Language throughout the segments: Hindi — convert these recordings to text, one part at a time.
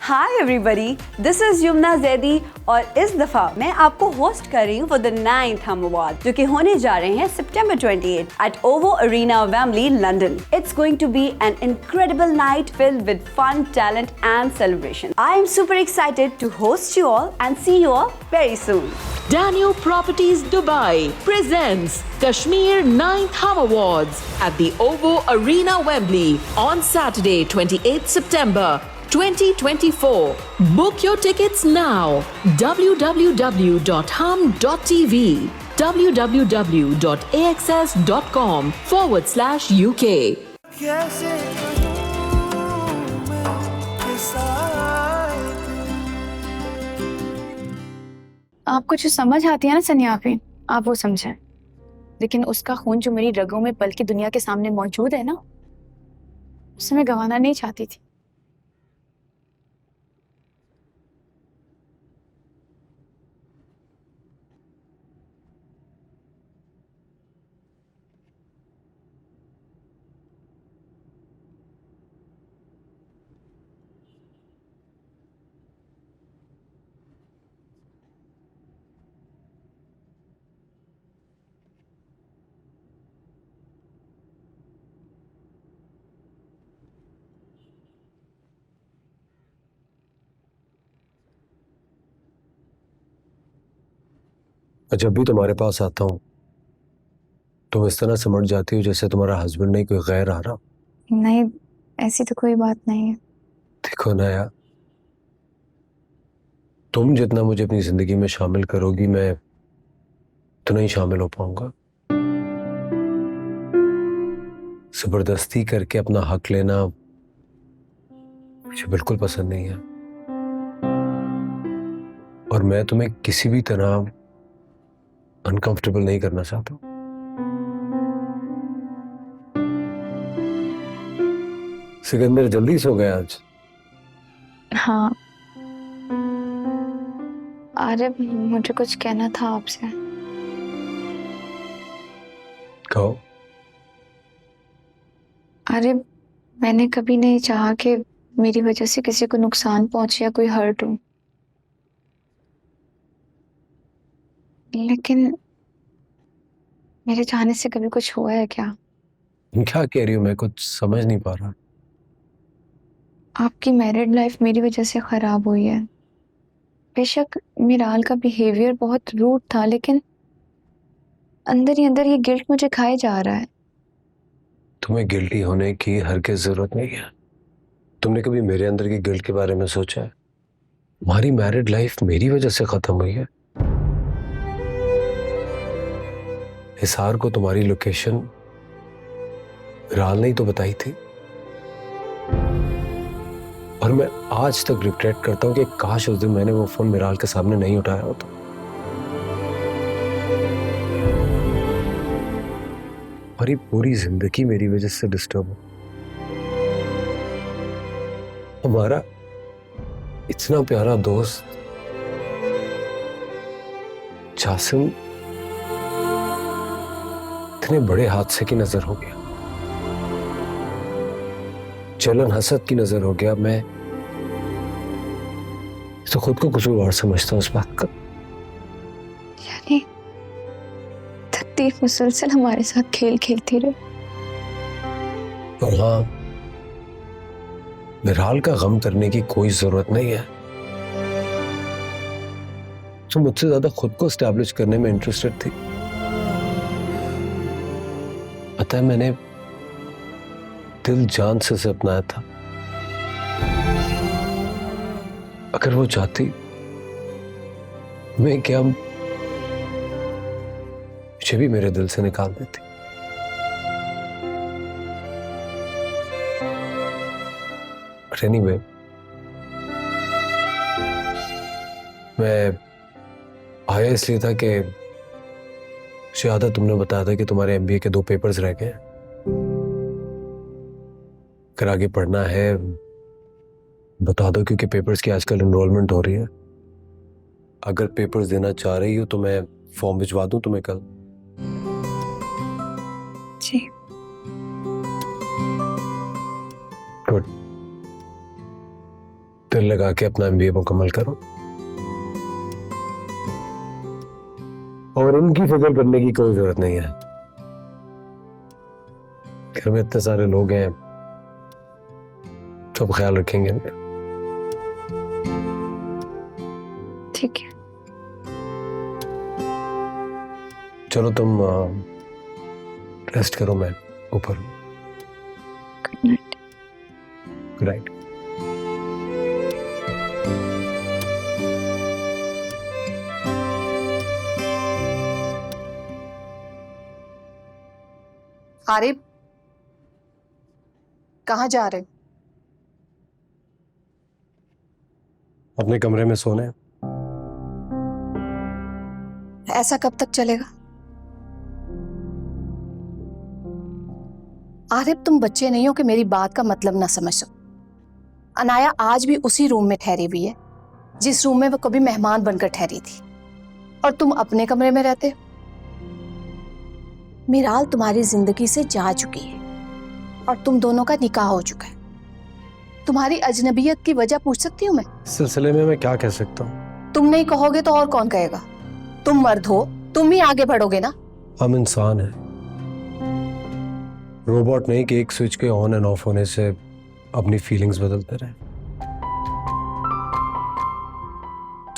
Hi everybody, this is Yumna Zaidi और इस दफा मैं आपको होस्ट कर रही हूँ फॉर द 9th हम अवार्ड जो कि होने जा रहे हैं सितंबर 28 at OVO Arena Wembley London. It's going to be an incredible night filled with fun, talent and celebration. I am super excited to host you all and see you all very soon. Daniel Properties Dubai presents Kashmir 9th Hum Awards at the OVO Arena Wembley on Saturday 28th September 2024. Book your tickets now. www.hum.tv www.axs.com/UK आपको जो समझ आती है ना सन्याफी, आप वो समझें, लेकिन उसका खून जो मेरी रगों में पल की दुनिया के सामने मौजूद है ना, उसे मैं गंवाना नहीं चाहती थी। जब भी तुम्हारे पास आता हूँ तुम इस तरह सिमट जाती हो जैसे तुम्हारा हस्बैंड नहीं कोई गैर आ रहा। नहीं, ऐसी तो कोई बात नहीं है। देखो ना यार, तुम जितना मुझे अपनी जिंदगी में शामिल करोगी मैं उतना ही शामिल हो पाऊंगा। जबरदस्ती करके अपना हक लेना मुझे बिल्कुल पसंद नहीं है और मैं तुम्हें किसी भी तरह अनकंफर्टेबल नहीं करना चाहता। सिकंदर जल्दी सो गया आज। हाँ, अरे मुझे कुछ कहना था आपसे। कहो। अरे मैंने कभी नहीं चाहा कि मेरी वजह से किसी को नुकसान पहुंचे या कोई हर्ट हो, लेकिन मेरे चाहने से कभी कुछ हुआ है क्या? क्या कह रही हो, मैं कुछ समझ नहीं पा रहा। आपकी मैरिड लाइफ मेरी वजह से खराब हुई है। बेशक मिराल का बिहेवियर बहुत रूड था, लेकिन अंदर ही अंदर ये गिल्ट मुझे खाए जा रहा है। तुम्हें गिल्टी होने की हरगिज़ जरूरत नहीं है। तुमने कभी मेरे अंदर की गिल्ट के बारे में सोचा है? हमारी मैरिड लाइफ मेरी वजह से खत्म हुई है। हिसार को तुम्हारी लोकेशन मिराल ने ही तो बताई थी और मैं आज तक रिग्रेट करता हूं कि काश उस दिन मैंने वो फोन मिराल के सामने नहीं उठाया होता। और ये पूरी जिंदगी मेरी वजह से डिस्टर्ब हो। हमारा इतना प्यारा दोस्त जासिम इतने बड़े हादसे की नजर हो गया, जलन हसद की नजर हो गया। मैं तो खुद को कसूरवार समझता हूं इस बात का। यानी तकदीर मुसलसल हमारे साथ खेल खेलती रही। और हाँ, मिराल का गम करने की कोई जरूरत नहीं है। तो मुझसे ज्यादा खुद को एस्टैब्लिश करने में इंटरेस्टेड थी। पता है, मैंने दिल जान से उसे अपनाया था। अगर वो चाहती मैं क्या मुझे भी मेरे दिल से निकाल देती। एनीवे, मैं आया इसलिए था कि मुझे याद है तुमने बताया था कि तुम्हारे एमबीए के 2 पेपर्स रह गए। अगर आगे पढ़ना है बता दो, क्योंकि पेपर्स की आजकल एनरोलमेंट हो रही है। अगर पेपर्स देना चाह रही हो तो मैं फॉर्म भिजवा दूं तुम्हें कल। जी गुड। दिल लगा के अपना MBA मुकम्मल करो और इनकी फिक्र करने की कोई जरूरत नहीं है। घर में इतने सारे लोग हैं, सब ख्याल रखेंगे इनका। ठीक है। चलो तुम रेस्ट करो, मैं ऊपर हूँ। Good night. Good night. Arif, कहाँ जा रहे? अपने कमरे में सोने। ऐसा कब तक चलेगा? आरिफ, तुम बच्चे नहीं हो कि मेरी बात का मतलब ना समझ सको। अनाया आज भी उसी रूम में ठहरी हुई है जिस रूम में वो कभी मेहमान बनकर ठहरी थी, और तुम अपने कमरे में रहते हो। मिराल तुम्हारी जिंदगी से जा चुकी है और तुम दोनों का निकाह हो चुका है। तुम्हारी अजनबियत की वजह पूछ सकती हूँ मैं? इस सिलसिले में मैं क्या कह सकता हूँ? तुम नहीं कहोगे तो और कौन कहेगा? तुम मर्द हो, तुम ही आगे बढ़ोगे ना। हम इंसान हैं, रोबोट नहीं कि एक स्विच के ऑन एंड ऑफ होने से अपनी फीलिंग्स बदलते रहे।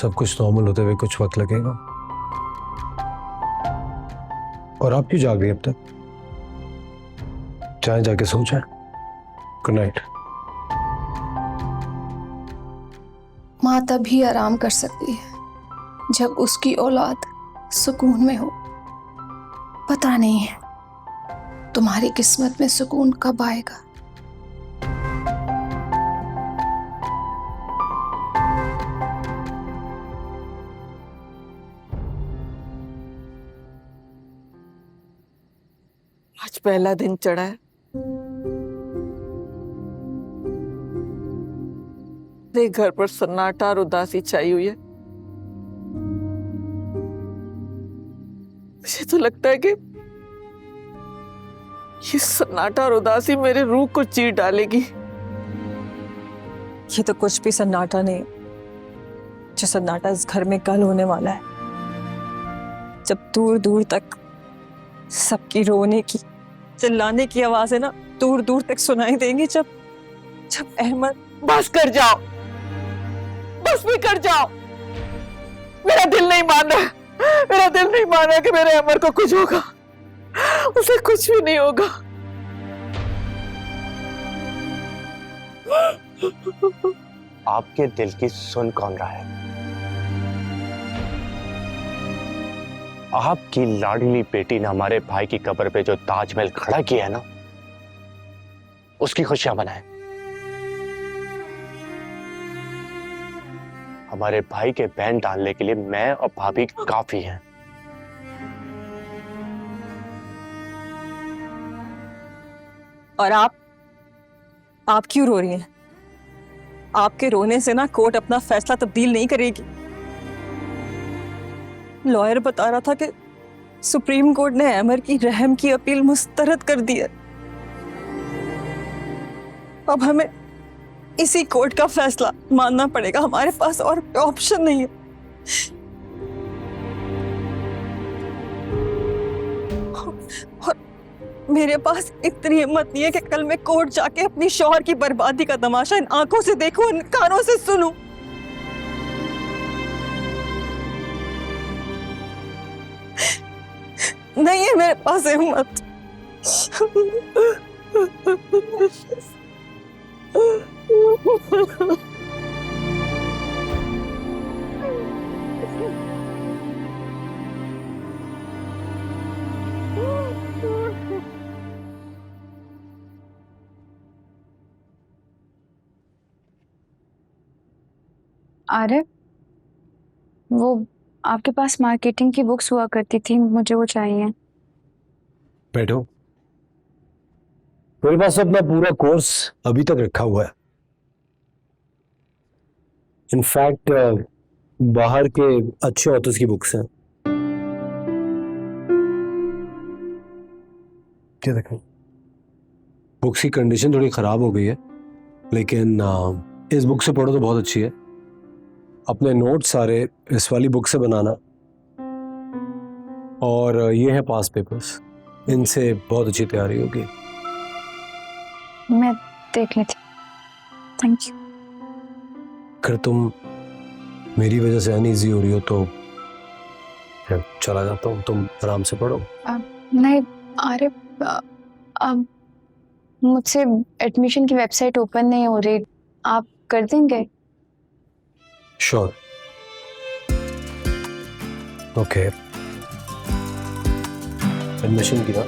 सब कुछ नॉर्मल होते हुए कुछ वक्त लगेगा। और आप क्यों जाग रही हैं अब तक? चाहे जाके सो जाए। Good night. माँ तभी आराम कर सकती है जब उसकी औलाद सुकून में हो। पता नहीं है तुम्हारी किस्मत में सुकून कब आएगा। आज पहला दिन चढ़ा है। देख, घर पर सन्नाटा और उदासी छाई हुई है। मुझे तो लगता है कि ये सन्नाटा और उदासी मेरे रूह को चीर डालेगी। ये तो कुछ भी सन्नाटा नहीं, जो सन्नाटा इस घर में कल होने वाला है, जब दूर दूर तक सबकी रोने की, चिल्लाने की आवाजें ना दूर दूर तक सुनाई देंगी। जब अहमद। बस कर जाओ, बस भी कर जाओ। मेरा दिल नहीं मान रहा, मेरा दिल नहीं मान रहा कि मेरे अमर को कुछ होगा। उसे कुछ भी नहीं होगा। आपके दिल की सुन कौन रहा है? आपकी लाडली बेटी ने हमारे भाई की कब्र पे जो ताजमहल खड़ा किया है ना, उसकी खुशियां मनाएं। हमारे भाई के बैन डालने के लिए मैं और भाभी काफी हैं। और आप क्यों रो रही हैं? आपके रोने से ना कोर्ट अपना फैसला तब्दील नहीं करेगी। लॉयर बता रहा था कि सुप्रीम कोर्ट ने अमर की रहम की अपील मुस्तरद कर दी है। अब हमें इसी कोर्ट का फैसला मानना पड़ेगा। हमारे पास और ऑप्शन नहीं है। और मेरे पास इतनी हिम्मत नहीं है कि कल मैं कोर्ट जाके अपनी शौहर की बर्बादी का तमाशा इन आंखों से देखूं, इन कानों से सुनूं। नहीं है मेरे पास हिम्मत। आरिफ, वो आपके पास मार्केटिंग की बुक्स हुआ करती थी, मुझे वो चाहिए। बैठो। मेरे पास अपना पूरा कोर्स अभी तक रखा हुआ है। इनफैक्ट बाहर के अच्छे ऑथर्स की बुक्स हैं। क्या देखें, बुक्स की कंडीशन थोड़ी खराब हो गई है, लेकिन इस बुक से पढ़ो तो बहुत अच्छी है। अपने नोट सारे इस वाली बुक से बनाना, और ये है पास पेपर्स, इनसे बहुत अच्छी तैयारी होगी। मैं देख लेती। Thank you. अगर तुम मेरी वजह से अनईजी हो रही हो तो मैं चला जाता हूँ, तुम आराम से पढ़ो। नहीं अरे, अब मुझसे एडमिशन की वेबसाइट ओपन नहीं हो रही, आप कर देंगे? श्योर। ओके, एडमिशन की ना?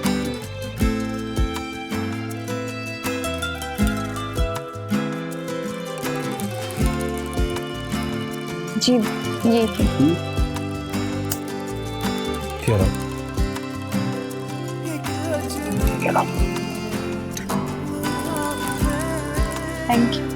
जी ये थी। क्या रहा? Thank you.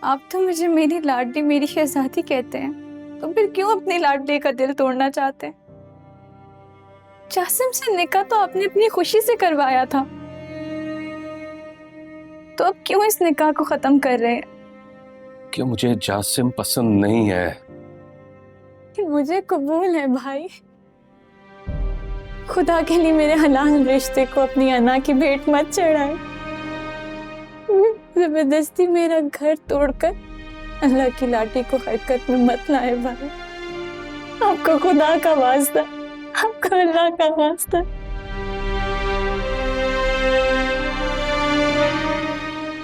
आप तो मुझे मेरी लाडली, मेरी शहजादी कहते हैं, तो फिर क्यों अपनी लाडली का दिल तोड़ना चाहते हैं? जासिम से निकाह तो आपने अपनी खुशी से करवाया था, तो अब क्यों इस निकाह को खत्म कर रहे हैं? कि मुझे जासिम पसंद नहीं है। कि मुझे कबूल है भाई, खुदा के लिए मेरे हलाल रिश्ते को अपनी अना की भेंट मत चढ़ाए। जबरदस्ती मेरा घर तोड़कर अल्लाह की लाठी को हरकत में मत लाए भाई। आपको खुदा का वास्ता, आपको अल्लाह का वास्ता।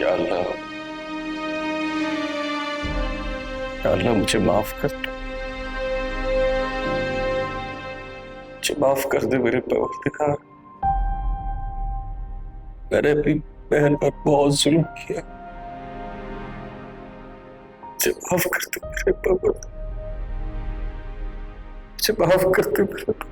या अल्लाह, या अल्लाह मुझे माफ कर दे, मुझे माफ कर दे मेरे परवरदिगार। मैंने अपनी बहन पर बहुत जुल्म किया, मुझे माफ कर दे मेरे परवरदिगार, मुझे माफ कर दे मेरे परवरदिगार।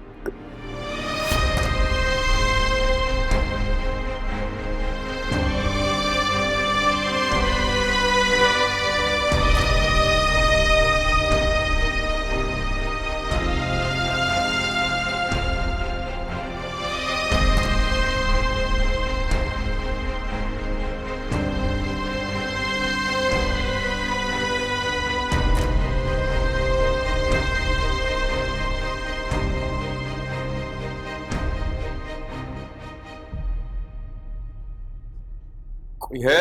कोई है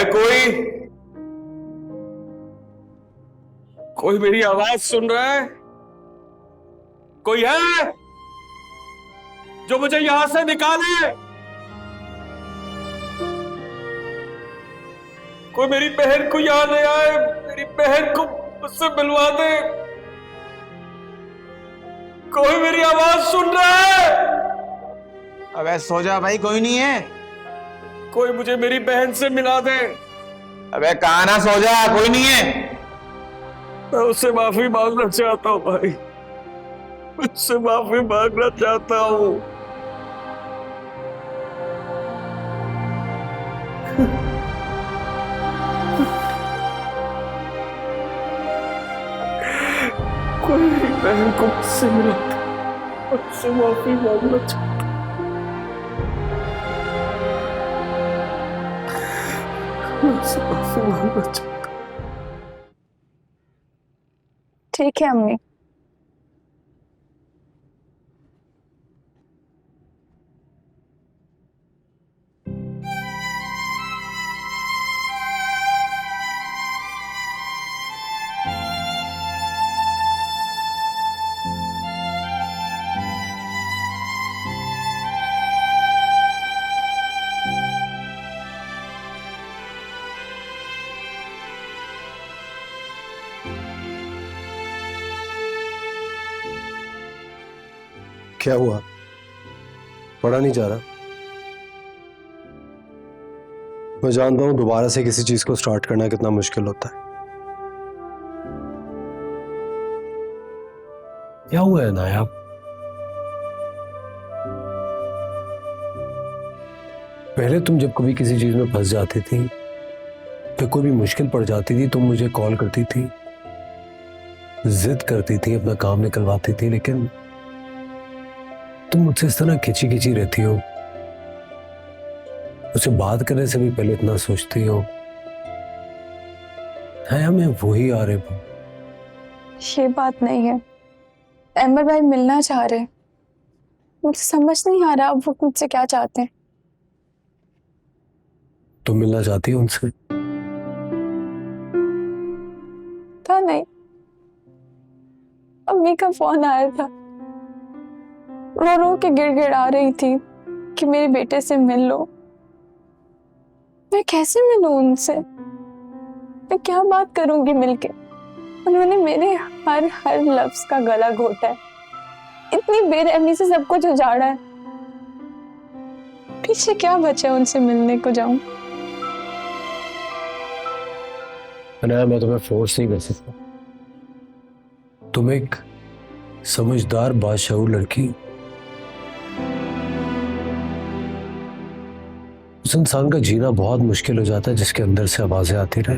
कोई? कोई मेरी आवाज सुन रहा है? कोई है जो मुझे यहां से निकाले? कोई मेरी बहन को यहां ले आए, मेरी बहन को मुझसे मिलवा दे। कोई मेरी आवाज सुन रहा है? अबे सो जा भाई, कोई नहीं है। कोई मुझे मेरी बहन से मिला दे। अबे कहा ना, सो जा, कोई नहीं है। मैं उससे माफी मांगना चाहता हूँ भाई, उससे माफी मांगना चाहता हूँ। कोई मेरी बहन को मुझसे मिला दे, उससे माफी मांगना चाहता हूँ। ठीक है अम्मी। क्या हुआ? पढ़ा नहीं जा रहा? मैं जानता हूं दोबारा से किसी चीज को स्टार्ट करना कितना मुश्किल होता है। क्या हुआ है नायाब? पहले तुम जब कभी किसी चीज में फंस जाती थी, तो कोई भी मुश्किल पड़ जाती थी, तुम मुझे कॉल करती थी, जिद करती थी, अपना काम निकलवाती थी, लेकिन तुम मुझसे इस तरह खिंची खिंची रहती हो, मुझसे बात करने से भी पहले इतना सोचती हो। है हमें वही आ रहे हो। ये बात नहीं है, एम्बर भाई मिलना चाह रहे, मुझे समझ नहीं आ रहा अब वो मुझसे क्या चाहते हैं। तुम मिलना चाहती हो उनसे? था नहीं, अम्मी का फोन आया था, रो रो के गिड़गिड़ा रही थी कि मेरे बेटे से मिल लो। मैं कैसे मिलूं उनसे? मैं क्या बात करूंगी मिलके? उन्होंने मेरे हर लफ्ज का गला घोटा है, इतनी बेरहमी से सब कुछ उजाड़ा है। पीछे क्या बचा उनसे मिलने को जाऊं? मैं तुम्हें फोर्स नहीं कर सकता। तुम एक समझदार बादशाह लड़की, उस इंसान का जीना बहुत मुश्किल हो जाता है जिसके अंदर से आवाजें आती रहे।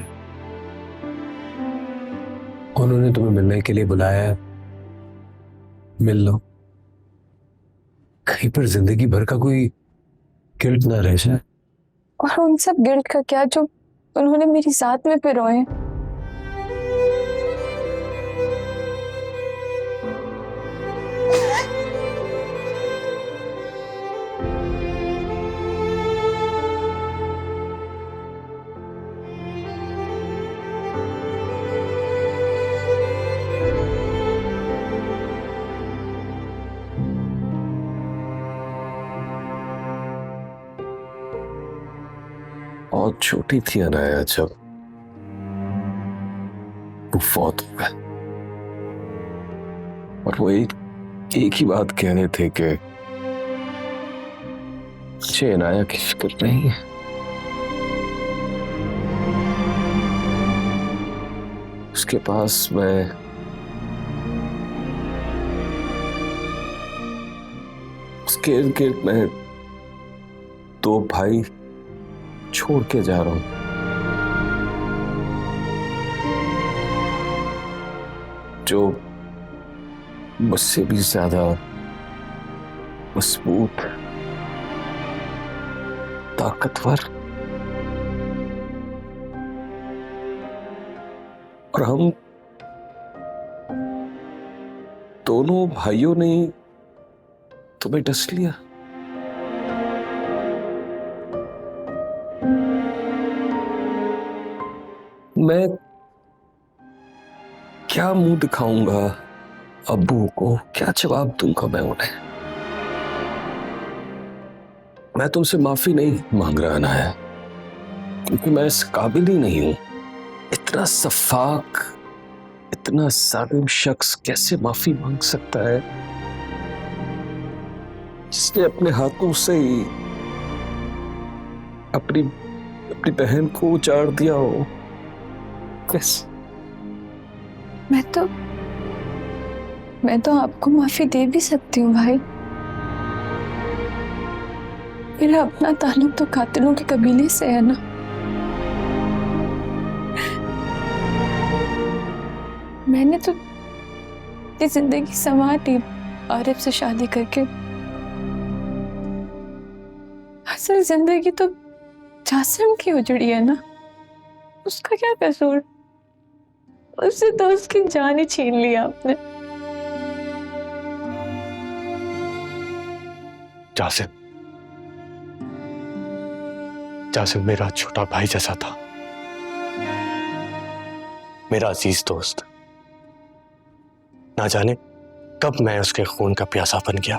उन्होंने तुम्हें मिलने के लिए बुलाया है, मिल लो, कहीं पर जिंदगी भर का कोई गिल्ट ना रह जाए। और उन सब गिल्ट का क्या जो उन्होंने मेरी साथ में पिरोए। बहुत छोटी थी अनाया जब वो फौत हो गए, और वो एक ही बात कहने थे कि मुझे अनाया की फिक्र नहीं है। उसके पास मैं उसके इर्द गिर्द में 2 भाई छोड़ के जा रहा हूं, जो मुझसे भी ज्यादा मजबूत, ताकतवर, और हम दोनों भाइयों ने तुम्हें डस लिया। मैं क्या मुंह दिखाऊंगा अब्बू को, क्या जवाब दूंगा मैं उन्हें? मैं तुमसे माफी नहीं मांग रहा अनाया, क्योंकि मैं इस काबिल ही नहीं हूं। इतना सफाक, इतना जालिम शख्स कैसे माफी मांग सकता है, जिसने अपने हाथों से ही अपनी बहन को उजाड़ दिया हो? मैं तो आपको माफी दे भी सकती हूँ भाई। मेरा अपना ताल्लुक तो कातिलों के कबीले से है ना। मैंने तो अपनी जिंदगी संवार ली आरिफ से शादी करके। असल जिंदगी तो जासिम की उजड़ी है ना, उसका क्या कसूर? उससे तो उसकी जान ही छीन लिया आपने। जासिम मेरा छोटा भाई जैसा था, मेरा अजीज दोस्त। ना जाने कब मैं उसके खून का प्यासा बन गया।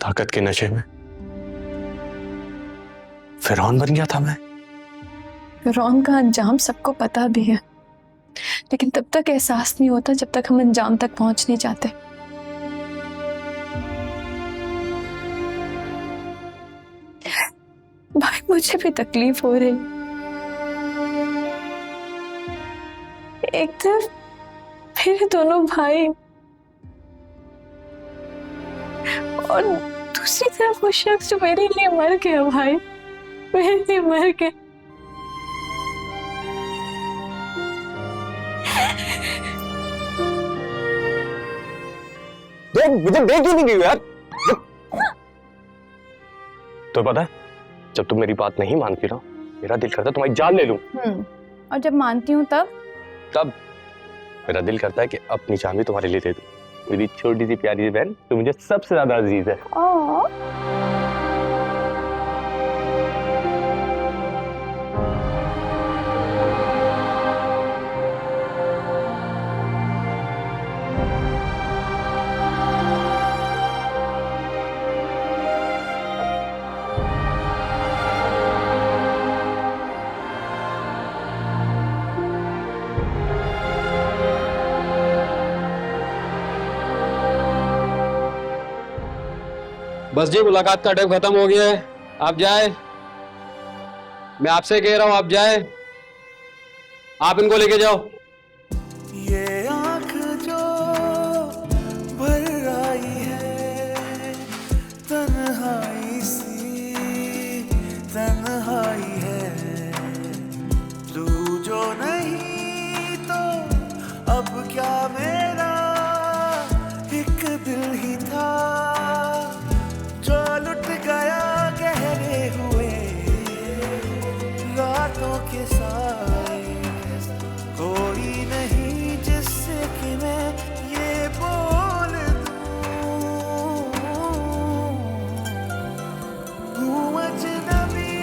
ताकत के नशे में फिरौन बन गया था मैं। फिरौन का अंजाम सबको पता भी है। लेकिन तब तक एहसास नहीं होता जब तक हम अंजाम तक पहुंच नहीं जाते। भाई मुझे भी तकलीफ हो रही, एक तरफ मेरे दोनों भाई और दूसरी तरफ वो शख्स जो मेरे लिए मर गया। भाई मेरे लिए मर गया। मुझे देख क्यों नहीं गई यार? तो पता है, जब तुम मेरी बात नहीं मानती ना, मेरा दिल करता है तुम्हारी जान ले लूं। और जब मानती हूँ तब मेरा दिल करता है कि अपनी जान भी तुम्हारे लिए दे दूं। मेरी छोटी सी प्यारी सी बहन, तो मुझे सबसे ज्यादा अजीज है। बस जी, मुलाकात का टाइम खत्म हो गया है, आप जाए। मैं आपसे कह रहा हूं, आप जाए। आप इनको लेके जाओ। ये आँख जो भर आई है, तन्हाई सी तन्हाई है। तू जो नहीं तो अब क्या मेरा एक दिल ही था जो लुट गया गहरे हुए रातों के साए। कोई नहीं जिससे कि मैं ये बोल दूं, हूँ अजनबी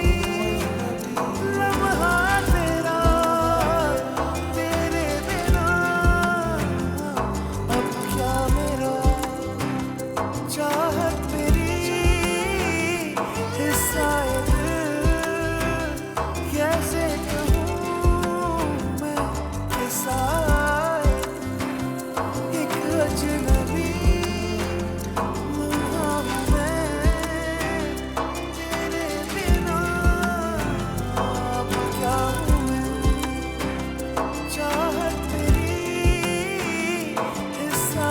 लम्हा तेरा तेरे बिना अब क्या मेरा चाहत तेरी हिस्सा कैसे कहूँ मैं हिस्सा एक अजनबी लम्हा मैं तेरे बिना अब क्या हूँ मैं चाहत तेरी हिस्सा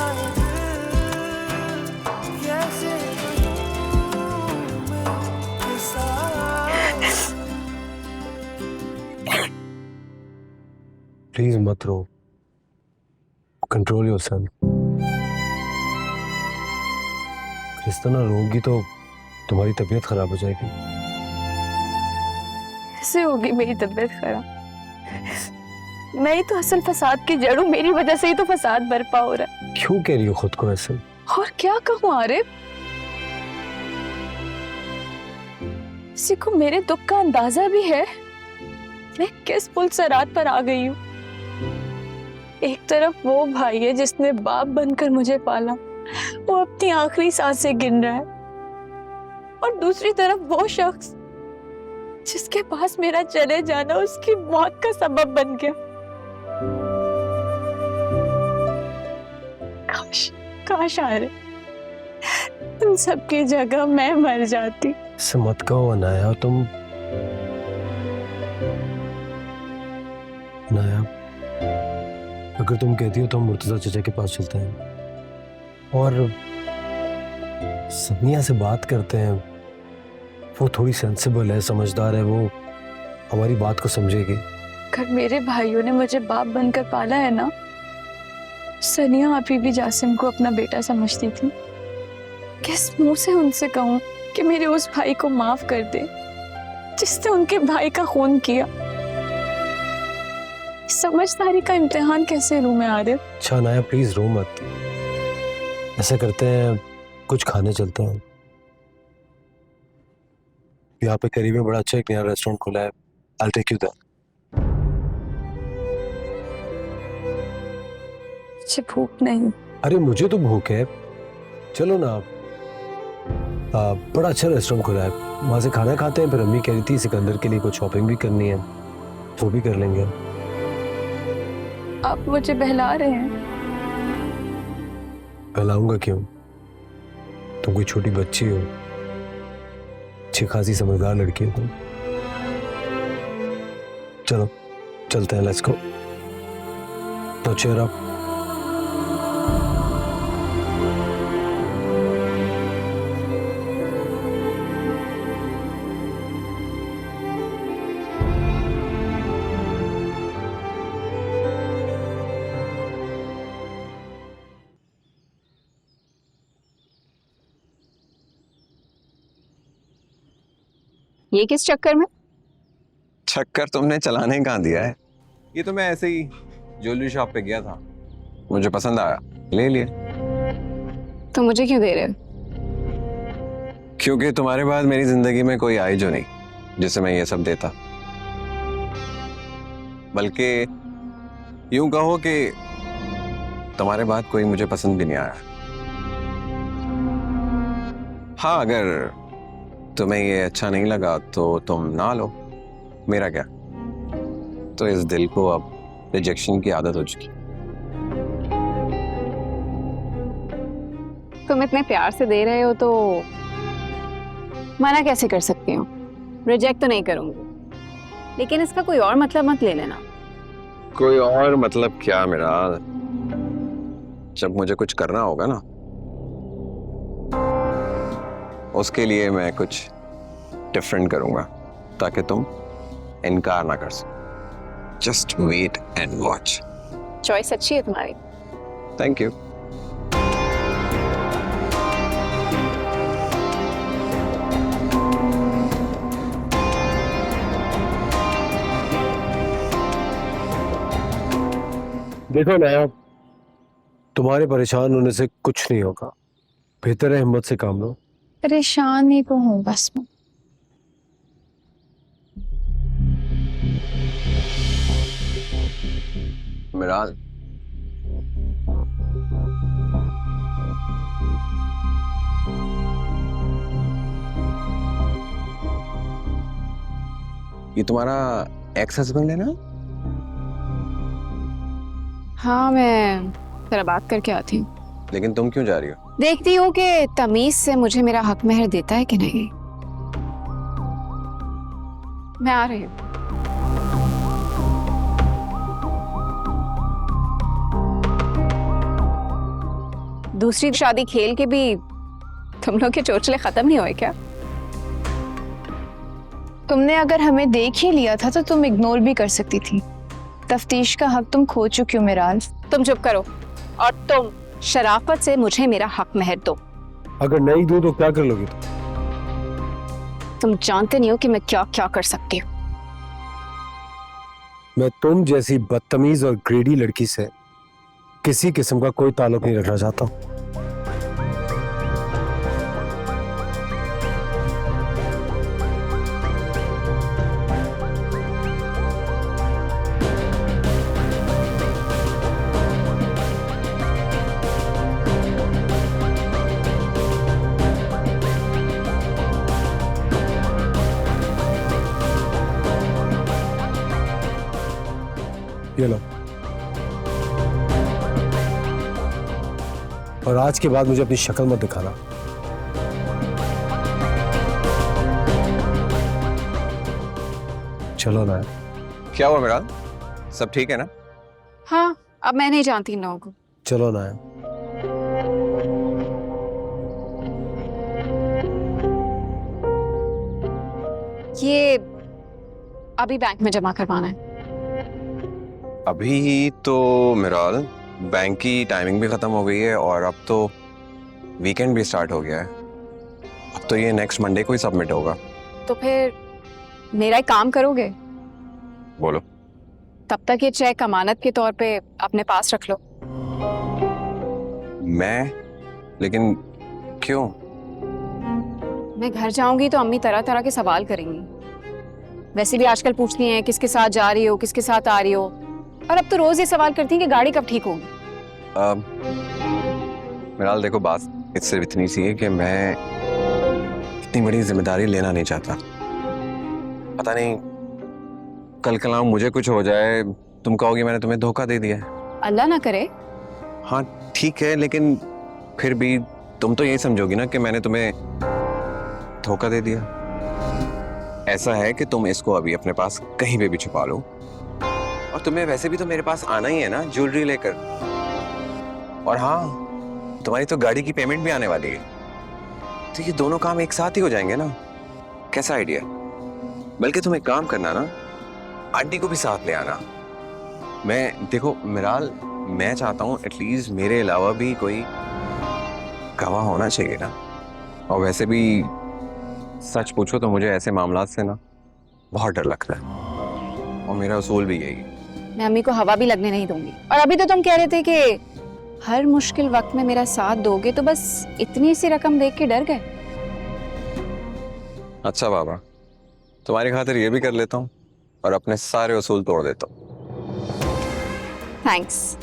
कैसे कहूँ मैं हिस्सा। प्लीज मत रो, कंट्रोल योरसेल्फ। इस तरह रोगी तो तुम्हारी तबीयत खराब हो जाएगी। कैसे होगी मेरी तबीयत खराब? मैं ही तो असल फसाद की जड़ हूँ, मेरी वजह से ही तो फसाद बर्पा हो रहा है। क्यों कह रही हो खुद को ऐसे? और क्या कहूँ आरिफ, किसी को मेरे दुख का अंदाजा भी है मैं किस पुल से रात पर आ गई हूँ। एक तरफ वो भाई है जिसने बाप बनकर मुझे पाला, वो अपनी आखिरी सांसें गिन रहा है, और दूसरी तरफ वो शख्स जिसके पास मेरा चले जाना उसकी मौत का सबब बन गया। काश आरिफ उन सबकी जगह मैं मर जाती। ऐसे मत कहो अनाया, तुम अनाया, अगर तुम कहती हो तो हम मुर्तजा चाचा के पास चलते हैं और सनिया से बात करते हैं। वो थोड़ी सेंसिबल है, समझदार है, वो हमारी बात को समझेगी। अगर मेरे भाइयों ने मुझे बाप बनकर पाला है ना, सनिया अभी भी जासिम को अपना बेटा समझती थी। किस मुंह से उनसे कहूं कि मेरे उस भाई को माफ कर दे जिसने उनके भाई का खून किया। समझदारी का इम्तिहान कैसे लूं मैं आरिफ? अच्छा नाया, प्लीज रो मत। ऐसा करते हैं, कुछ खाने चलते हैं। यहाँ पे करीब में बड़ा अच्छा एक नया रेस्टोरेंट खुला है, I'll take you there। मुझे भूख नहीं। अरे मुझे तो भूख है, चलो ना। बड़ा अच्छा रेस्टोरेंट खुला है, वहां से खाना खाते हैं। फिर अम्मी कह रही थी सिकंदर के लिए कुछ शॉपिंग भी करनी है, वो भी कर लेंगे। आप मुझे बहला रहे हैं। बहलाऊंगा क्यों? तुम कोई छोटी बच्ची हो, अच्छी खासी समझदार लड़की हो तुम। चलो चलते हैं, लेट्स गो। तो चेयर अप। ये किस चक्कर में? चक्कर तुमने चलाने कहाँ दिया है? ये तो मैं ऐसे ही ज्वेलरी शॉप पे गया था, मुझे पसंद आया, ले लिया। तो मुझे क्यों दे रहे हो? क्योंकि तुम्हारे बाद मेरी जिंदगी में कोई आई जो नहीं जिसे मैं ये सब देता। बल्कि यूं कहो कि तुम्हारे बाद कोई मुझे पसंद भी नहीं आया। हाँ, अगर तुम्हें ये अच्छा नहीं लगा तो तुम ना लो, मेरा क्या। तो इस दिल को अब रिजेक्शन की आदत हो चुकी। तुम इतने प्यार से दे रहे हो तो मना कैसे कर सकती हूँ? रिजेक्ट तो नहीं करूंगी, लेकिन इसका कोई और मतलब मत ले लेना। कोई और मतलब क्या मेरा? जब मुझे कुछ करना होगा ना, उसके लिए मैं कुछ डिफरेंट करूंगा ताकि तुम इनकार ना कर सको। Just wait and watch. Choice अच्छी है तुम्हारी। Thank you. देखो ना, तुम्हारे परेशान होने से कुछ नहीं होगा। बेहतर है हिम्मत से काम लो। परेशान ही तो हूँ बस मैं। मिराल, ये तुम्हारा एक्स हस्बैंड है ना? हाँ, मैं जरा बात करके आती हूँ। लेकिन तुम क्यों जा रही हो? देखती हूँ कि तमीज से मुझे मेरा हक महर देता है कि नहीं। मैं आ रही हूँ। दूसरी शादी खेल के भी तुम लोग के चोचले खत्म नहीं हुए क्या? तुमने अगर हमें देख ही लिया था तो तुम इग्नोर भी कर सकती थी। तफ्तीश का हक तुम खो चुकी हो मिराल। तुम चुप करो और तुम शराफत से मुझे मेरा हक महर दो। अगर नहीं दूं तो क्या कर लोगी तुम जानते नहीं हो कि मैं क्या क्या कर सकती हूँ। मैं तुम जैसी बदतमीज और ग्रेडी लड़की से किसी किस्म का कोई ताल्लुक नहीं रखना चाहता हूं। ये लो, और आज के बाद मुझे अपनी शक्ल मत दिखाना। चलो ना। क्या हुआ मिराल, सब ठीक है ना? हाँ, अब मैं नहीं जानती इन लोगों को। चलो ना। ये अभी बैंक में जमा करवाना है। अभी तो मिराल बैंक की टाइमिंग भी खत्म हो गई है और अब तो वीकेंड भी स्टार्ट हो गया है। अब तो ये नेक्स्ट मंडे को ही सबमिट होगा। तो फिर मेरा एक काम करोगे? बोलो। तब तक ये चेक अमानत के तौर पे अपने पास रख लो। मैं? लेकिन क्यों? मैं घर जाऊंगी तो अम्मी तरह तरह के सवाल करेंगी। वैसे भी आजकल पूछती हैं किसके साथ जा रही हो, किसके साथ आ रही हो, और अब तो रोज ये सवाल करती हैं कि गाड़ी कब ठीक होगी। मिराल देखो, बात इससे इतनी सी है कि मैं इतनी बड़ी जिम्मेदारी लेना नहीं चाहता। पता नहीं कल कल मुझे कुछ हो जाए तुम कहोगे मैंने तुम्हें धोखा दे दिया है। अल्लाह ना करे। हाँ ठीक है, लेकिन फिर भी तुम तो यही समझोगी ना कि मैंने तुम्हें धोखा दे दिया। ऐसा है कि तुम इसको अभी अपने पास कहीं पे भी छुपा लो, और तुम्हें वैसे भी तो मेरे पास आना ही है ना ज्वेलरी लेकर। और हाँ, तुम्हारी तो गाड़ी की पेमेंट भी आने वाली है, तो ये दोनों काम एक साथ ही हो जाएंगे ना। कैसा आइडिया? बल्कि तुम एक काम करना ना, आंटी को भी साथ ले आना। मैं देखो मिराल, मैं चाहता हूँ एटलीस्ट मेरे अलावा भी कोई गवाह होना चाहिए ना। और वैसे भी सच पूछो तो मुझे ऐसे मामलात से ना बहुत डर लगता है, और मेरा उसूल भी यही है। मैं अम्मी को हवा भी लगने नहीं दूंगी। और अभी तो तुम कह रहे थे कि हर मुश्किल वक्त में मेरा साथ दोगे, तो बस इतनी सी रकम देख के डर गए। अच्छा बाबा, तुम्हारी खातिर ये भी कर लेता हूँ और अपने सारे उसूल तोड़ देता हूँ। थैंक्स।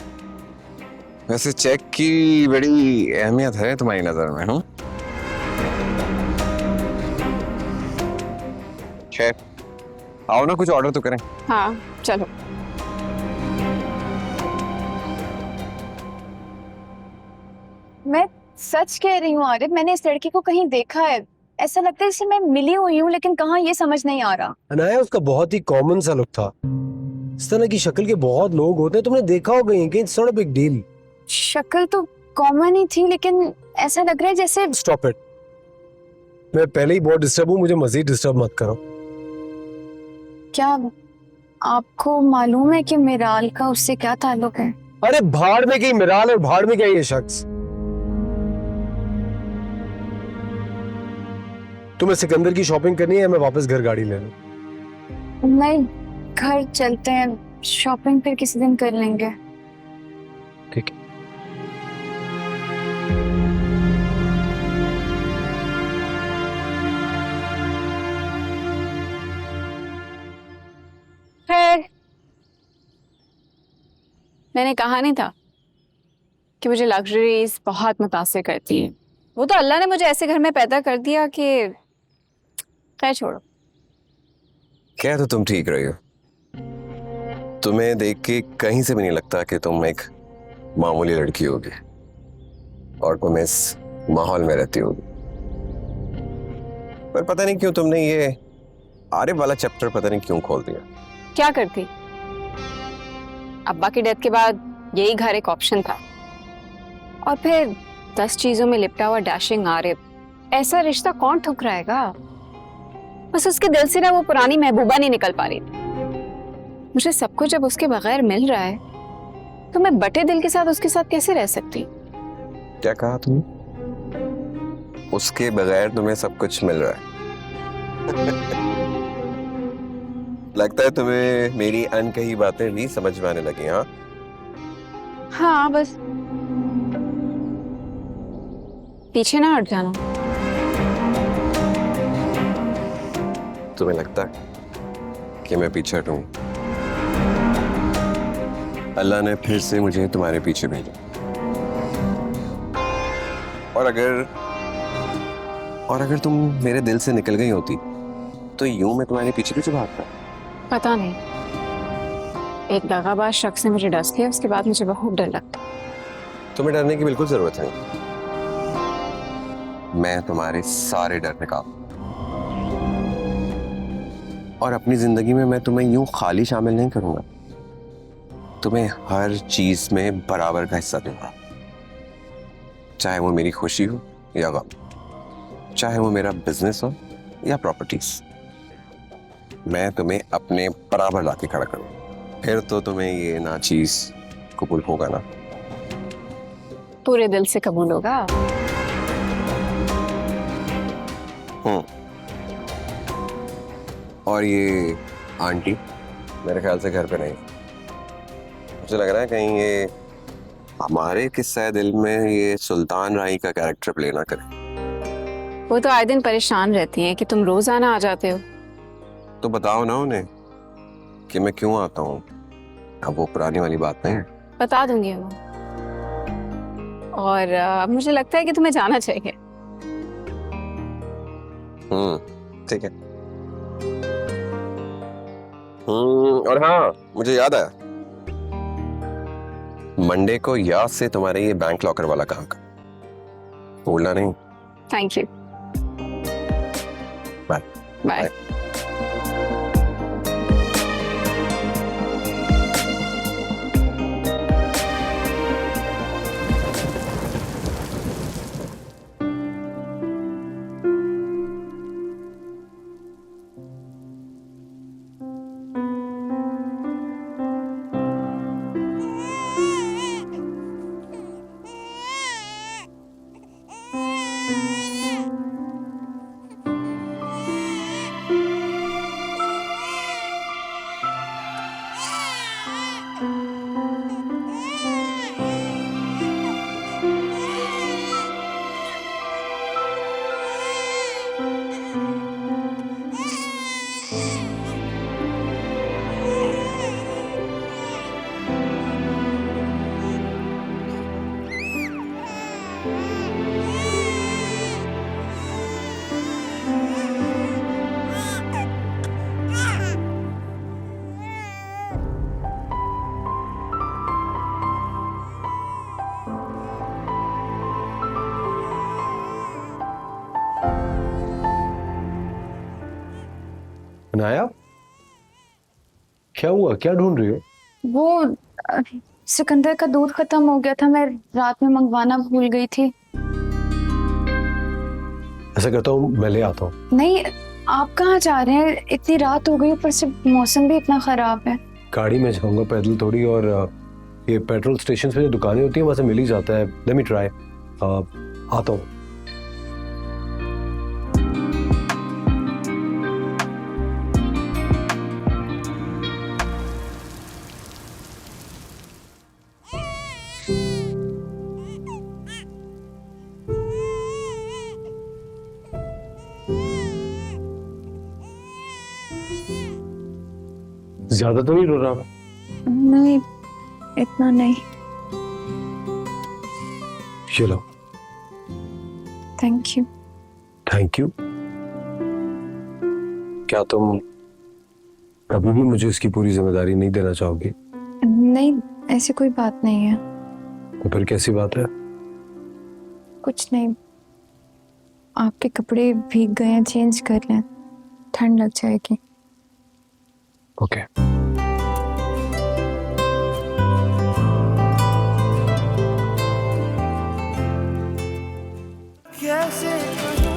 वैसे चेक की बड़ी अहमियत है तुम्हारी नजर में, हूँ? खैर, आओ ना कुछ ऑर्डर तो करें। हाँ चलो। मैं सच कह रही हूँ आरिफ, मैंने इस लड़की को कहीं देखा है। ऐसा लगता है जैसे मैं मिली हुई हूँ, लेकिन कहाँ ये समझ नहीं आ रहा। अनाया, उसका बहुत ही कॉमन सा लुक था। इस तरह की शक्ल के बहुत लोग होते हैं, तुमने देखा होगा कहीं, it's not a big deal. शक्ल तो कॉमन ही थी, लेकिन ऐसा लग रहा है जैसे। स्टॉप इट, मैं पहले ही बहुत डिस्टर्ब हूँ, मुझे मजीद डिस्टर्ब मत करो। क्या आपको मालूम है कि मिराल का उससे क्या ताल्लुक है? अरे भाड़ में गई मिराल, और भाड़ में गया ये शख्स। तुम्हें सिकंदर की शॉपिंग करनी है, मैं वापस घर गाड़ी ले लूं? नहीं, घर चलते हैं, शॉपिंग फिर किसी दिन कर लेंगे। ठीक है। मैंने कहा नहीं था कि मुझे लग्जरीज बहुत मुतासिर करती है। वो तो अल्लाह ने मुझे ऐसे घर में पैदा कर दिया कि खैर छोड़ो। क्या तो तुम ठीक रही हो। तुम्हें देख के कहीं से भी नहीं लगता कि तुम एक मामूली लड़की होगी और तुम इस माहौल में रहती होगी। पर पता नहीं क्यों तुमने ये आरिफ वाला चैप्टर पता नहीं क्यों खोल दिया। क्या करती? अब्बा की डेथ के बाद यही घर एक ऑप्शन था, और फिर 10 चीजों में लिपटा हुआ डैशिंग आरिफ, ऐसा रिश्ता कौन ठुकराएगा? बस उसके दिल से ना वो पुरानी महबूबा नहीं निकल पा रही। मुझे सब कुछ जब उसके बगैर मिल रहा है, तो मैं बटे दिल के साथ उसके साथ कैसे रह सकती? क्या कहा तुमने? उसके बगैर तुम्हें सब कुछ मिल रहा है। लगता है तुम्हें मेरी अनकही बातें भी समझ में आने लगी। हाँ हाँ, बस पीछे ना हट जाना। तुम्हें लगता है कि मैं पीछे हटूं? अल्लाह ने फिर से मुझे तुम्हारे पीछे भेजा, और अगर तुम मेरे दिल से निकल गई होती तो यूं मैं तुम्हारे पीछे पीछे भागता। पता नहीं, एक दगाबाज शख्स ने मुझे डस लिया, उसके बाद मुझे बहुत डर लगता। तुम्हें डरने की बिल्कुल जरूरत नहीं। मैं तुम्हारे सारे डर निकाल, और अपनी जिंदगी में मैं तुम्हें यूं खाली शामिल नहीं करूंगा। तुम्हें हर चीज में बराबर का हिस्सा दूंगा, चाहे वो मेरी खुशी हो या गम, चाहे वो मेरा बिजनेस हो या प्रॉपर्टीज। मैं तुम्हें अपने बराबर लाके खड़ा करूंगा। फिर तो तुम्हें ये ना चीज कबूल होगा ना? पूरे दिल से कबूल होगा। और ये आंटी मेरे ख्याल से घर पे नहीं। मुझे लग रहा है कहीं ये हमारे किस्सा दिल में ये सुल्तान राही का कैरेक्टर प्ले ना करे। वो तो आए दिन परेशान रहती हैं कि तुम रोजाना आ जाते हो। तो बताओ ना उन्हें कि मैं क्यों आता हूँ। अब वो पुरानी वाली बात नहीं है। बता दूंगी वो। और मुझे लगता है कि तुम्हें जाना चाहिए। ठीक है। और हाँ, मुझे याद आया, मंडे को याद से तुम्हारे ये बैंक लॉकर वाला काम का भूलना नहीं। Thank you. Bye. Bye. Anaya, क्या हुआ? क्या ढूंढ रही हो? वो सिकंदर का दूध खत्म हो गया था, मैं रात में मंगवाना भूल गई थी। ऐसा करता हूँ, मैं ले आता हूँ। नहीं, आप कहाँ जा रहे हैं? इतनी रात हो गई, ऊपर से मौसम भी इतना खराब है। गाड़ी में जाऊंगा, पैदल थोड़ी। और ये पेट्रोल स्टेशन पे जो दुकानें होती हैं वहां से मिल ही जाता है। Let me try. आता हूँ। ज्यादा तो नहीं रो रहा? नहीं, इतना नहीं। चलो। Thank you. Thank you. क्या तुम कभी भी मुझे इसकी पूरी जिम्मेदारी नहीं देना चाहोगी? नहीं, ऐसी कोई बात नहीं है। तो फिर कैसी बात है? कुछ नहीं, आपके कपड़े भीग गए हैं, चेंज कर लें, ठंड लग जाएगी। ओके। कैसे करूं